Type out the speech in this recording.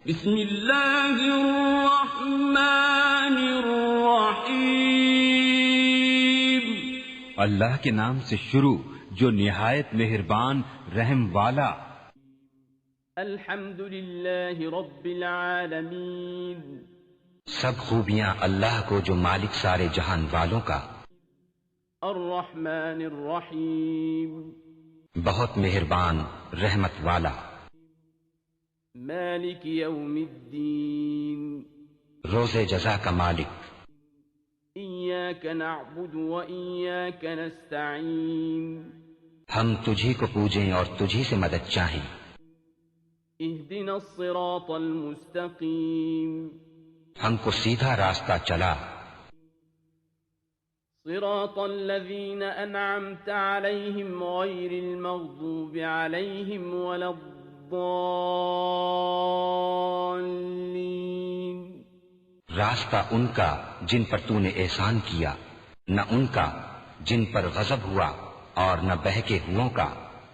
بسم اللہ الرحمن الرحیم، اللہ کے نام سے شروع جو نہایت مہربان رحم والا۔ الحمد للہ رب العالمین، سب خوبیاں اللہ کو جو مالک سارے جہان والوں کا۔ الرحمن الرحیم، بہت مہربان رحمت والا۔ مالک یوم الدین، روز جزا کا مالک۔ ایاک نعبد و ایاک نستعین، ہم تجھی کو پوجیں اور تجھی سے مدد چاہیں۔ اہدنا الصراط المستقیم، ہم کو سیدھا راستہ چلا۔ صراط الذین انعمت علیہم غیر المغضوب علیہم ولا الضالین، راستہ ان کا جن پر تو نے احسان کیا، نہ ان کا جن پر غضب ہوا اور نہ بہکے ہوئوں کا۔